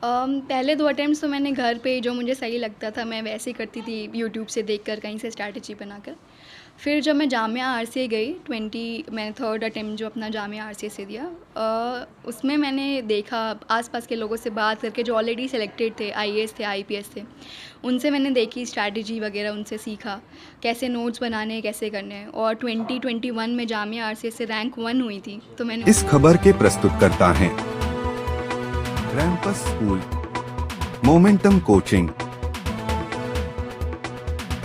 पहले 2 अटेम्प्ट्स तो मैंने घर पे जो मुझे सही लगता था मैं वैसे ही करती थी, यूट्यूब से देखकर कहीं से स्ट्रैटेजी बनाकर। फिर जब मैं जामिया आरसीए गई, मैंने 3rd अटेम्प्ट जो अपना जामिया आरसीए से दिया, उसमें मैंने देखा आस-पास के लोगों से बात करके जो ऑलरेडी सिलेक्टेड थे, आईएएस थे, आईपीएस थे। उनसे मैंने देखी स्ट्रैटेजी वगैरह, उनसे सीखा, कैसे नोट्स बनाने हैं, कैसे करने हैं, और 2021 में जामिया आरसीए से रैंक 1 हुई थी, तो मैंने इस खबर के प्रस्तुतकर्ता हैं रैंपस school, momentum coaching,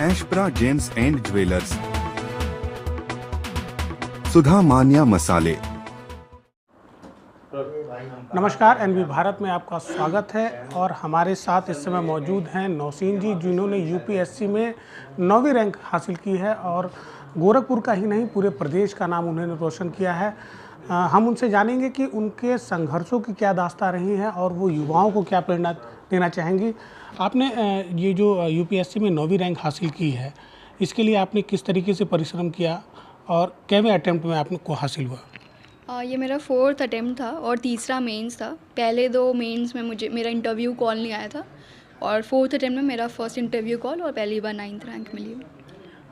Ashpra gems and jewellers, Sudha Manya मसाले। नमस्कार, एनबी भारत में आपका स्वागत है। और हमारे साथ इस समय मौजूद हैं नौसीन जी, जिन्होंने यूपीएससी में 9वीं रैंक हासिल की है और गोरखपुर का ही नहीं पूरे प्रदेश का नाम उन्होंने रोशन किया है। हम उनसे जानेंगे कि उनके संघर्षों की क्या दास्तां रही है और वो युवाओं को क्या प्रेरणा देना चाहेंगी। आपने ये जो यूपीएससी में 9वीं रैंक हासिल की है, इसके लिए आपने किस तरीके से परिश्रम किया और कैवें अटैम्प्ट में आपको हासिल हुआ? ये मेरा 4th अटेम्प्ट था और तीसरा मेंस था। पहले 2 मेंस में मेरा इंटरव्यू कॉल नहीं आया था, और 4th अटेम्प्ट में मेरा फर्स्ट इंटरव्यू कॉल और पहली बार 9th रैंक मिली।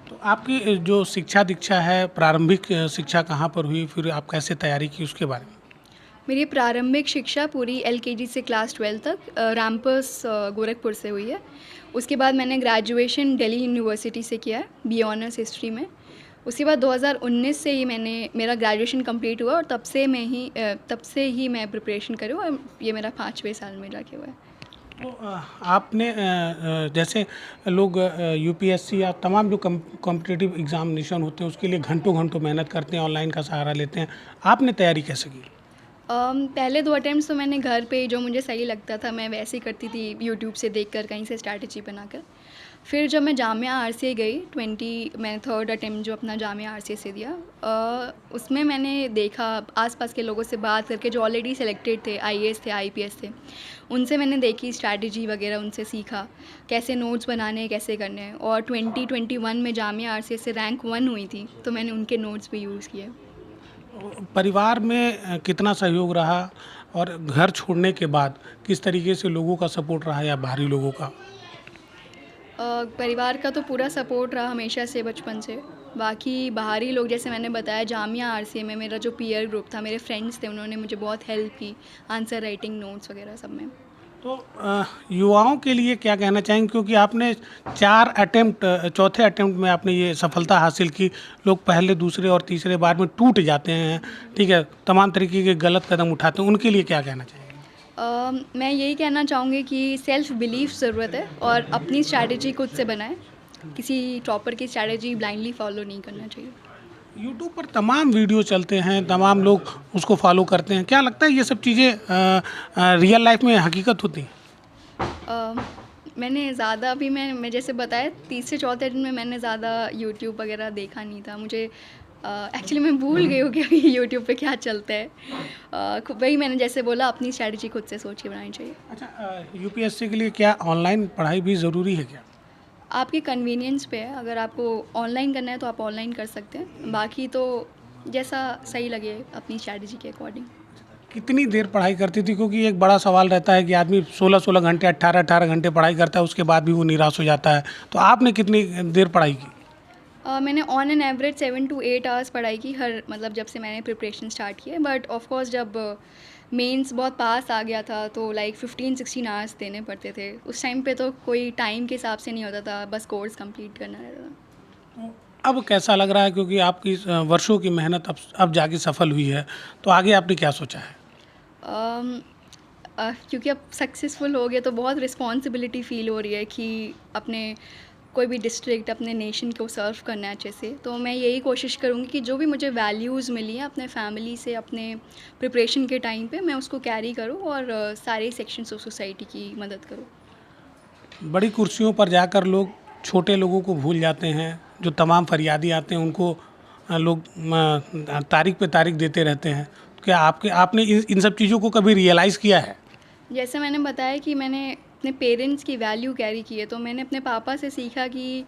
तो आपकी जो शिक्षा दीक्षा है, प्रारंभिक शिक्षा कहाँ पर हुई, फिर आप कैसे तैयारी की उसके बारे में? मेरी प्रारंभिक शिक्षा पूरी एलकेजी से क्लास 12 तक रैंपस गोरखपुर से हुई है। उसके बाद मैंने ग्रेजुएशन दिल्ली यूनिवर्सिटी से किया है, बी ऑनर्स हिस्ट्री में। उसके बाद 2019 से ही मेरा ग्रेजुएशन कंप्लीट हुआ, और तब से ही मैं प्रिपरेशन करी हूँ, और ये मेरा 5वें साल में जाके हुआ है। तो आपने जैसे लोग यूपीएससी या तमाम जो कॉम्पिटिटिव एग्जामिनेशन होते हैं उसके लिए घंटों घंटों मेहनत करते हैं, ऑनलाइन का सहारा लेते हैं, आपने तैयारी कैसे की? पहले 2 अटेम्प्ट्स तो मैंने घर पे जो मुझे सही लगता था मैं वैसे ही करती थी, यूट्यूब से देखकर कहीं से स्ट्रैटेजी बनाकर। फिर जब मैं जामिया आरसीए गई, मैंने 3rd अटेम्प्ट जो अपना जामिया आरसीए से दिया, उसमें मैंने देखा आसपास के लोगों से बात करके जो ऑलरेडी सिलेक्टेड थे, आईएएस थे, आईपीएस थे। उनसे मैंने देखी स्ट्रैटेजी वगैरह, उनसे सीखा, कैसे नोट्स बनाने हैं, कैसे करने हैं, और 2021 में जामिया आरसीए से रैंक 1 हुई थी, तो मैंने उनके नोट्स भी यूज़ किए। परिवार में कितना सहयोग रहा और घर छोड़ने के बाद किस तरीके से लोगों का सपोर्ट रहा या बाहरी लोगों का? परिवार का तो पूरा सपोर्ट रहा हमेशा से, बचपन से। बाकी बाहरी लोग, जैसे मैंने बताया, जामिया आरसीए में मेरा जो पीयर ग्रुप था, मेरे फ्रेंड्स थे, उन्होंने मुझे बहुत हेल्प की आंसर राइटिंग, नोट्स वगैरह सब में। तो युवाओं के लिए क्या कहना चाहेंगे, क्योंकि आपने 4 अटेम्प्ट, चौथे अटेम्प्ट में आपने ये सफलता हासिल की। लोग पहले, दूसरे और तीसरे बार में टूट जाते हैं, ठीक है, तमाम तरीके के गलत कदम उठाते हैं, उनके लिए क्या कहना चाहेंगे? मैं यही कहना चाहूँगी कि सेल्फ़ बिलीफ ज़रूरत है, और अपनी स्ट्रैटेजी खुद से बनाएं। किसी टॉपर की स्ट्रैटेजी ब्लाइंडली फॉलो नहीं करना चाहिए। यूट्यूब पर तमाम वीडियो चलते हैं, तमाम लोग उसको फॉलो करते हैं, क्या लगता है ये सब चीज़ें रियल लाइफ में हकीकत होती हैं? अ, मैंने ज़्यादा अभी मैं जैसे बताया, तीसरे चौथे दिन में मैंने ज़्यादा यूट्यूब वगैरह देखा नहीं था। मुझे एक्चुअली मैं भूल गई हूँ कि अभी यूट्यूब पे क्या चलता है। वही मैंने जैसे बोला, अपनी स्ट्रैटेजी खुद से सोच के बनानी चाहिए। अच्छा, यूपीएससी के लिए क्या ऑनलाइन पढ़ाई भी ज़रूरी है क्या? आपके कन्वीनियंस पे है, अगर आपको ऑनलाइन करना है तो आप ऑनलाइन कर सकते हैं, बाकी तो जैसा सही लगे अपनी स्ट्रैटेजी के अकॉर्डिंग। कितनी देर पढ़ाई करती थी, क्योंकि एक बड़ा सवाल रहता है कि आदमी 16-16 घंटे, 18-18 घंटे पढ़ाई करता है, उसके बाद भी वो निराश हो जाता है। तो आपने कितनी देर पढ़ाई की? मैंने on an average 7 to 8 hours पढ़ाई की, मतलब जब से मैंने प्रिपरेशन स्टार्ट की है। बट ऑफ कोर्स जब मेंस बहुत पास आ गया था तो लाइक 15-16 आवर्स देने पड़ते थे। उस टाइम पे तो कोई टाइम के हिसाब से नहीं होता था, बस कोर्स कंप्लीट करना रहता था। तो अब कैसा लग रहा है, क्योंकि आपकी वर्षों की मेहनत अब जाके सफल हुई है, तो आगे आपने क्या सोचा है? क्योंकि अब सक्सेसफुल हो गए तो बहुत रिस्पॉन्सिबिलिटी फ़ील हो रही है कि अपने कोई भी डिस्ट्रिक्ट, अपने नेशन को सर्व करना है अच्छे से। तो मैं यही कोशिश करूँगी कि जो भी मुझे वैल्यूज़ मिली हैं अपने फैमिली से, अपने प्रिपरेशन के टाइम पे, मैं उसको कैरी करूँ और सारे सेक्शंस ऑफ सोसाइटी की मदद करूँ। बड़ी कुर्सियों पर जाकर लोग छोटे लोगों को भूल जाते हैं, जो तमाम फरियादी आते हैं उनको लोग तारीख पे तारीख देते रहते हैं। क्या आपने इन सब चीज़ों को कभी रियलाइज़ किया है? जैसे मैंने बताया कि मैंने अपने पेरेंट्स की वैल्यू कैरी की है, तो मैंने अपने पापा से सीखा कि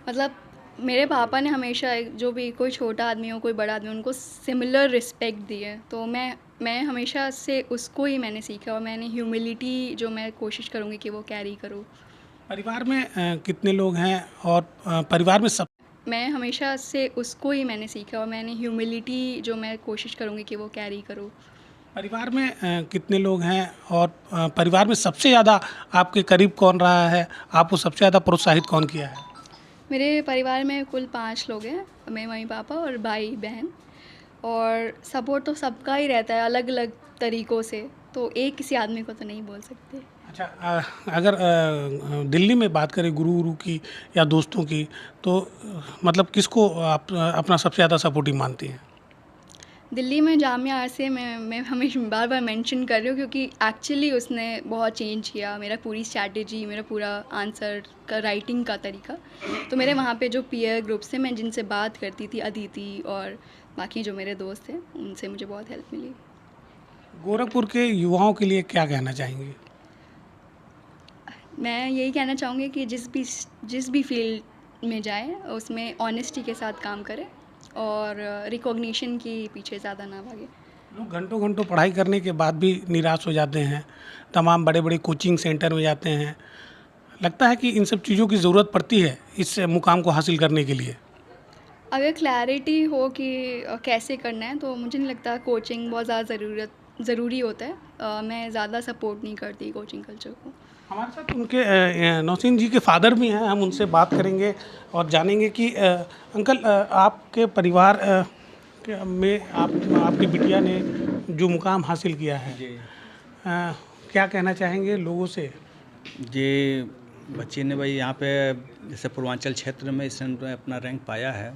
मतलब मेरे पापा ने हमेशा जो भी कोई छोटा आदमी हो, कोई बड़ा आदमी हो, उनको सिमिलर रिस्पेक्ट दी है। तो मैं मैं हमेशा से उसको ही मैंने सीखा और मैंने ह्यूमिलिटी जो मैं कोशिश करूँगी कि वो कैरी करूँ। परिवार में कितने लोग हैं और परिवार में सब मैं हमेशा से उसको ही मैंने सीखा और मैंने ह्यूमिलिटी जो मैं कोशिश करूँगी कि वो कैरी करूँ। परिवार में कितने लोग हैं और परिवार में सबसे ज़्यादा आपके करीब कौन रहा है? आपको सबसे ज़्यादा प्रोत्साहित कौन किया है? मेरे परिवार में कुल 5 लोग हैं, मेरे मम्मी-पापा और भाई-बहन, और सपोर्ट तो सबका ही रहता है अलग-अलग तरीक़ों से, तो एक किसी आदमी को तो नहीं बोल सकते। अच्छा, अगर दिल्ली में बात करें गुरु की या दोस्तों की, तो मतलब किसको आप अपना सबसे ज़्यादा सपोर्टिव मानती हैं? दिल्ली में जामिया आरसीए में मैं हमेशा बार-बार मेंशन कर रही हूँ क्योंकि एक्चुअली उसने बहुत चेंज किया मेरा पूरी स्ट्रैटेजी, मेरा पूरा आंसर का राइटिंग का तरीका। तो मेरे वहाँ पे जो पीयर ग्रुप्स थे, मैं जिनसे बात करती थी, अदिति और बाकी जो मेरे दोस्त थे, उनसे मुझे बहुत हेल्प मिली। गोरखपुर के युवाओं के लिए क्या कहना चाहेंगी? मैं यही कहना चाहूँगी कि जिस भी फील्ड में जाएँ, उसमें ऑनेस्टी के साथ काम करें और रिकॉग्निशन के पीछे ज़्यादा ना भागें। लोग घंटों-घंटों पढ़ाई करने के बाद भी निराश हो जाते हैं, तमाम बड़े-बड़े कोचिंग सेंटर में जाते हैं। लगता है कि इन सब चीज़ों की ज़रूरत पड़ती है इस मुकाम को हासिल करने के लिए। अगर क्लैरिटी हो कि कैसे करना है, तो मुझे नहीं लगता कोचिंग बहुत ज़्यादा ज़रूरी होता है। मैं ज़्यादा सपोर्ट नहीं करती कोचिंग कल्चर को। हमारे साथ उनके नौसीन जी के फादर भी हैं, हम उनसे बात करेंगे और जानेंगे कि अंकल, आपके परिवार में आपकी बिटिया ने जो मुकाम हासिल किया है, जी क्या कहना चाहेंगे लोगों से? जी, बच्ची ने भाई यहाँ पे जैसे पूर्वांचल क्षेत्र में इसने अपना रैंक पाया है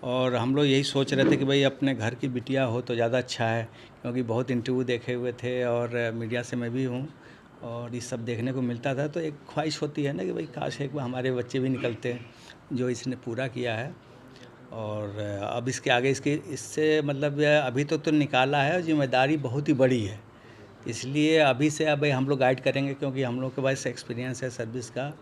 और हम लोग यही सोच रहे थे कि भाई अपने घर की बिटिया हो तो ज़्यादा अच्छा है, क्योंकि बहुत इंटरव्यू देखे हुए थे और मीडिया से मैं भी हूँ और ये सब देखने को मिलता था, तो एक ख्वाहिश होती है ना कि भाई काश एक बार हमारे बच्चे भी निकलते जो इसने पूरा किया है। और अब इसके आगे इससे मतलब अभी तो निकाला है, जिम्मेदारी बहुत ही बड़ी है, इसलिए अभी से अब हम लोग गाइड करेंगे, क्योंकि हम लोग के पास एक्सपीरियंस है सर्विस का,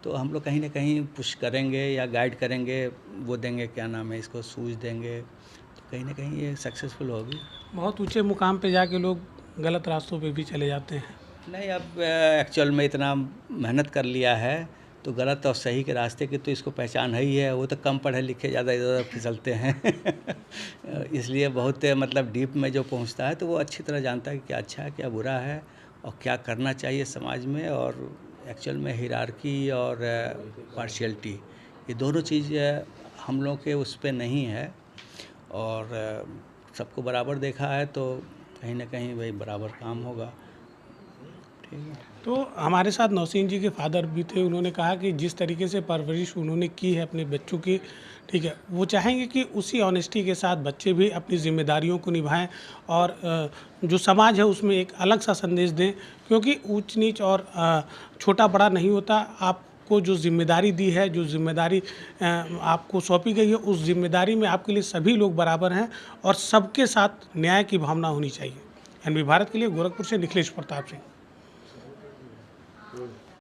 तो हम लोग कहीं ना कहीं पुश करेंगे या गाइड करेंगे, वो देंगे क्या नाम है इसको, सूझ देंगे, तो कहीं ना कहीं ये सक्सेसफुल होगी। बहुत ऊंचे मुकाम पे जाके लोग गलत रास्तों पे भी चले जाते हैं। नहीं, अब एक्चुअल में इतना मेहनत कर लिया है तो गलत और सही के रास्ते की तो इसको पहचान है ही है। वो तो कम पढ़े लिखे ज़्यादा इधर फिसलते हैं इसलिए बहुत मतलब डीप में जो पहुंचता है तो वो अच्छी तरह जानता है कि क्या अच्छा है क्या बुरा है और क्या करना चाहिए समाज में। और एक्चुअल में हिरार्की और पार्शियलिटी, ये दोनों चीज़ हम लोग के उस पर नहीं है और सबको बराबर देखा है तो कहीं ना कहीं वही बराबर काम होगा। ठीक है। तो हमारे साथ नौसीन जी के फादर भी थे, उन्होंने कहा कि जिस तरीके से परवरिश उन्होंने की है अपने बच्चों की, ठीक है, वो चाहेंगे कि उसी ऑनेस्टी के साथ बच्चे भी अपनी जिम्मेदारियों को निभाएं और जो समाज है उसमें एक अलग सा संदेश दें, क्योंकि ऊंच नीच और छोटा बड़ा नहीं होता। आपको जो जिम्मेदारी दी है, जो जिम्मेदारी आपको सौंपी गई है, उस जिम्मेदारी में आपके लिए सभी लोग बराबर हैं और सबके साथ न्याय की भावना होनी चाहिए। एनबी भारत के लिए गोरखपुर से निखिलेश प्रताप सिंह।